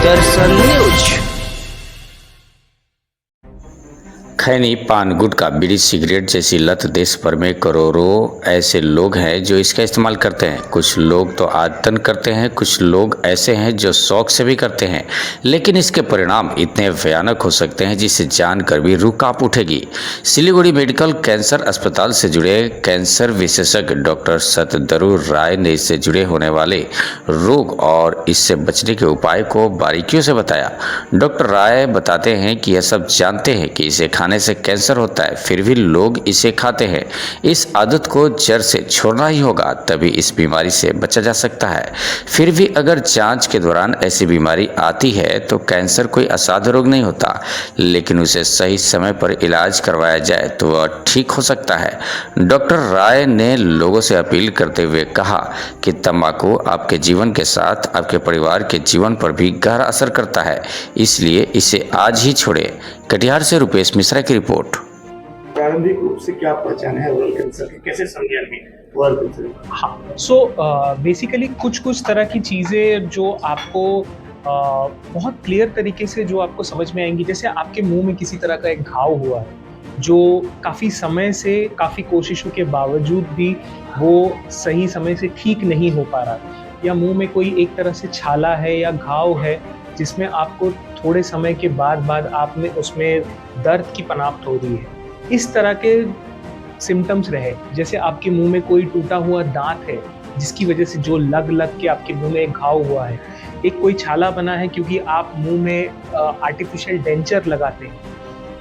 दर्शन news. खैनी, पान, गुटखा, बीड़ी, cigarette जैसी लत देश भर में करोड़ों ऐसे लोग हैं जो इसका इस्तेमाल करते हैं। कुछ लोग तो आदतन करते हैं, कुछ लोग ऐसे हैं जो शौक से भी करते हैं, लेकिन इसके परिणाम इतने भयानक हो सकते हैं जिसे जानकर भी रूह कांप उठेगी। सिलीगुड़ी मेडिकल कैंसर अस्पताल से जुड़े कैंसर विशेषज्ञ डॉक्टर सतदरु राय ने इससे जुड़े होने वाले रोग और इससे बचने के उपाय को बारीकियों से बताया। डॉक्टर राय बताते हैं कि यह सब जानते हैं कि इसे खाने से कैंसर होता है, फिर भी लोग इसे खाते हैं। इस आदत को जड़ से छोड़ना ही होगा, तभी इस बीमारी से बचा जा सकता है। फिर भी अगर जांच के दौरान ऐसी बीमारी आती है तो कैंसर कोई असाध्य रोग नहीं होता, लेकिन उसे सही समय पर इलाज करवाया जाए तो वह ठीक हो सकता है। डॉक्टर राय ने लोगों से अपील करते हुए कहा कि तंबाकू आपके जीवन के साथ आपके परिवार के जीवन पर भी गहरा असर करता है, इसलिए इसे आज ही छोड़े। कटिहार से रुपेश मिश्रा की रिपोर्ट। प्रारंभिक रूप से क्या पहचान है ओरल कैंसर की, कैसे समझे अभी ओरल कैंसर? हाँ, सो बेसिकली कुछ तरह की चीज़ें जो आपको बहुत क्लियर तरीके से जो आपको समझ में आएंगी। जैसे आपके मुंह में किसी तरह का एक घाव हुआ है जो काफ़ी समय से, काफ़ी कोशिशों के बावजूद भी वो सही समय से ठीक नहीं हो पा रहा, या मुंह में कोई एक तरह से छाला है या घाव है जिसमें आपको थोड़े समय के बाद आप में उसमें दर्द की पनाप्त हो रही है। इस तरह के सिम्टम्स रहे। जैसे आपके मुंह में कोई टूटा हुआ दांत है जिसकी वजह से जो लग के आपके मुंह में एक घाव हुआ है, एक कोई छाला बना है क्योंकि आप मुंह में आर्टिफिशियल डेंचर लगाते हैं,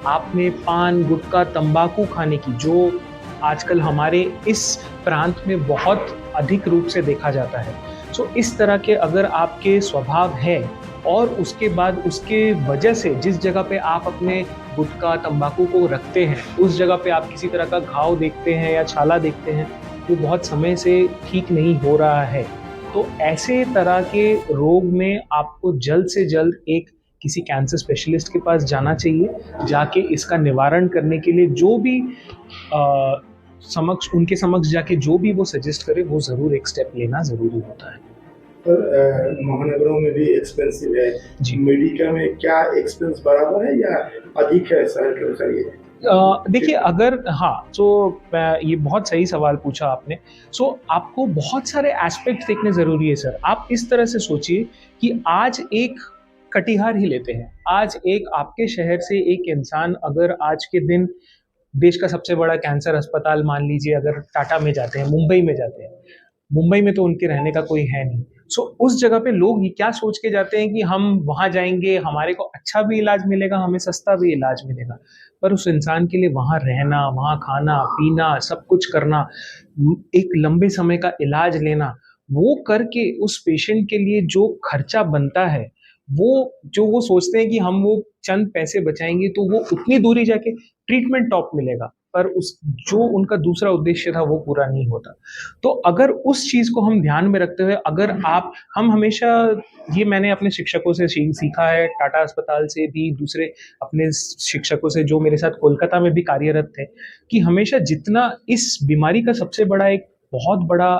आपने पान, गुटखा, तंबाकू खाने की, जो आजकल हमारे इस प्रांत में बहुत अधिक रूप से देखा जाता है। सो इस तरह के अगर आपके स्वभाव है और उसके बाद उसके वजह से जिस जगह पे आप अपने गुटखा, तंबाकू को रखते हैं, उस जगह पे आप किसी तरह का घाव देखते हैं या छाला देखते हैं जो बहुत समय से ठीक नहीं हो रहा है, तो ऐसे तरह के रोग में आपको जल्द से जल्द एक किसी कैंसर स्पेशलिस्ट के पास जाना चाहिए। जाके इसका निवारण करने के लिए जो भी उनके समक्ष जाके जो भी वो सजेस्ट करे, वो ज़रूर एक स्टेप लेना ज़रूरी होता है। महानगरों में भी एक्सपेंसिव है जी। मेडिका में क्या एक्सपेंस बराबर है या अधिक है शहर के अनुसार? ये देखिए, अगर हाँ, तो ये बहुत सही सवाल पूछा आपने। सो आपको बहुत सारे एस्पेक्ट्स देखने ज़रूरी है सर। आप इस तरह से सोचिए कि आज एक कटिहार ही लेते हैं। आज एक आपके शहर से एक इंसान अगर आज के दिन देश का सबसे बड़ा कैंसर अस्पताल मान लीजिए अगर टाटा में जाते हैं, मुंबई में जाते हैं, मुंबई में तो उनके रहने का कोई है नहीं। सो उस जगह पे लोग ये क्या सोच के जाते हैं कि हम वहाँ जाएंगे, हमारे को अच्छा भी इलाज मिलेगा, हमें सस्ता भी इलाज मिलेगा। पर उस इंसान के लिए वहाँ रहना, वहाँ खाना पीना, सब कुछ करना, एक लंबे समय का इलाज लेना, वो करके उस पेशेंट के लिए जो खर्चा बनता है, वो सोचते हैं कि हम वो चंद पैसे बचाएंगे तो वो उतनी दूरी जाके ट्रीटमेंट टॉप मिलेगा, पर उस जो उनका दूसरा उद्देश्य था वो पूरा नहीं होता। तो अगर उस चीज़ को हम ध्यान में रखते हुए, अगर हम हमेशा, ये मैंने अपने शिक्षकों से सीखा है, टाटा अस्पताल से भी, दूसरे अपने शिक्षकों से जो मेरे साथ कोलकाता में भी कार्यरत थे, कि हमेशा जितना इस बीमारी का सबसे बड़ा एक बहुत बड़ा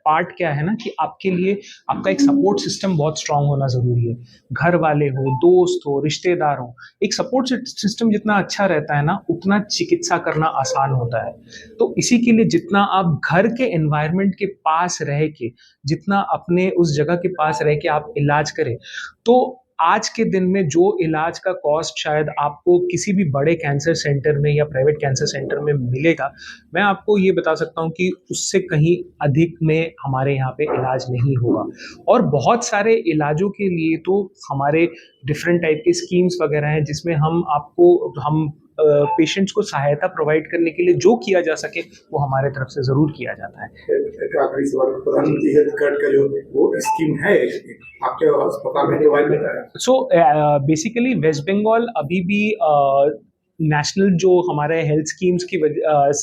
पार्ट क्या है ना, कि आपके लिए आपका एक सपोर्ट सिस्टम बहुत स्ट्रांग होना ज़रूरी है। घर वाले हो, दोस्त हो, रिश्तेदार हो, एक सपोर्ट सिस्टम जितना अच्छा रहता है ना, उतना चिकित्सा करना आसान होता है। तो इसी के लिए जितना आप घर के एनवायरनमेंट के पास रह के, जितना अपने उस जगह के पास रह के आप इलाज करें, तो आज के दिन में जो इलाज का कॉस्ट शायद आपको किसी भी बड़े कैंसर सेंटर में या प्राइवेट कैंसर सेंटर में मिलेगा, मैं आपको ये बता सकता हूँ कि उससे कहीं अधिक में हमारे यहाँ पे इलाज नहीं होगा। और बहुत सारे इलाजों के लिए तो हमारे डिफरेंट टाइप के स्कीम्स वगैरह हैं जिसमें हम पेशेंट्स को सहायता प्रोवाइड करने के लिए जो किया जा सके वो हमारे तरफ से ज़रूर किया जाता है। एक आखिरी सवाल, प्रधानमंत्री हेल्थ कार्ड का जो वो स्कीम है आपके अस्पताल में प्रोवाइड होता है? सो बेसिकली वेस्ट बंगाल अभी भी नेशनल जो हमारे हेल्थ स्कीम्स की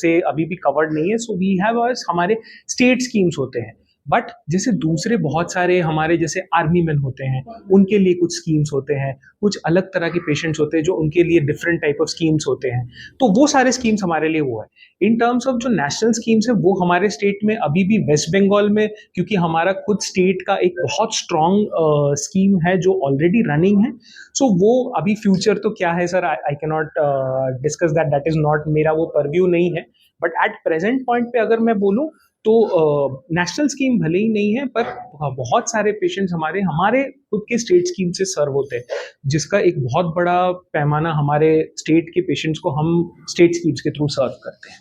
से अभी भी कवर्ड नहीं है। सो वी हैव हमारे स्टेट स्कीम्स होते हैं बट जैसे दूसरे बहुत सारे हमारे जैसे आर्मी मैन होते हैं, उनके लिए कुछ स्कीम्स होते हैं, कुछ अलग तरह के पेशेंट्स होते हैं जो उनके लिए डिफरेंट टाइप ऑफ स्कीम्स होते हैं, तो वो सारे स्कीम्स हमारे लिए वो है। इन टर्म्स ऑफ जो नेशनल स्कीम्स है वो हमारे स्टेट में अभी भी वेस्ट बंगाल में, क्योंकि हमारा खुद स्टेट का एक बहुत स्ट्रॉन्ग स्कीम है जो ऑलरेडी रनिंग है, सो वो अभी फ्यूचर तो क्या है sir, I can not discuss that, that is not मेरा वो परव्यू नहीं है, बट एट प्रेजेंट पॉइंट पे अगर मैं बोलूँ तो नेशनल स्कीम भले ही नहीं है, पर बहुत सारे पेशेंट्स हमारे हमारे खुद के स्टेट स्कीम से सर्व होते हैं, जिसका एक बहुत बड़ा पैमाना हमारे स्टेट के पेशेंट्स को हम स्टेट स्कीम्स के थ्रू सर्व करते हैं।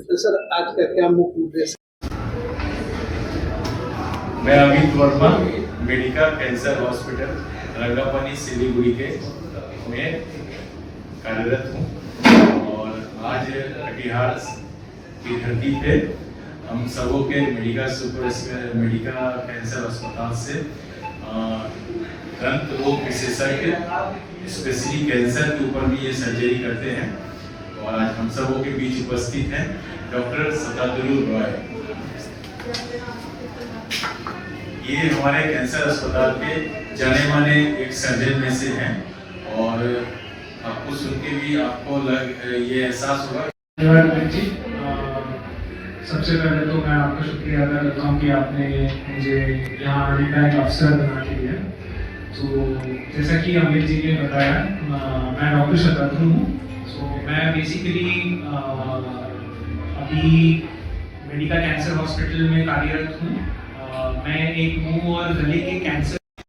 तो सर आज का क्या मुख्य उद्देश्य? मैं Amit Verma Medica cancer hospital Rangapani Siliguri के में कार्यरत हूँ और आज कटिहार की धरती पे हम सबों के मेडिका कैंसर अस्पताल से दंत रोग विशेषज्ञ स्पेशली कैंसर के ऊपर भी ये सर्जरी करते हैं और आज हम सबों के बीच उपस्थित हैं डॉक्टर शताद्रु रॉय। ये हमारे कैंसर अस्पताल के जाने माने एक सर्जन में से हैं और आपको सुन के भी आपको ये एहसास होगा। सबसे पहले तो मैं आपका शुक्रिया अदा करता हूँ कि आपने मुझे यहाँ आने का एक अवसर बना के दिया। तो जैसा कि अमित जी ने बताया, मैं डॉक्टर शताद्रु हूँ। सो मैं बेसिकली अभी मेडिका कैंसर हॉस्पिटल में कार्यरत हूँ। मैं एक मुंह और गले के कैंसर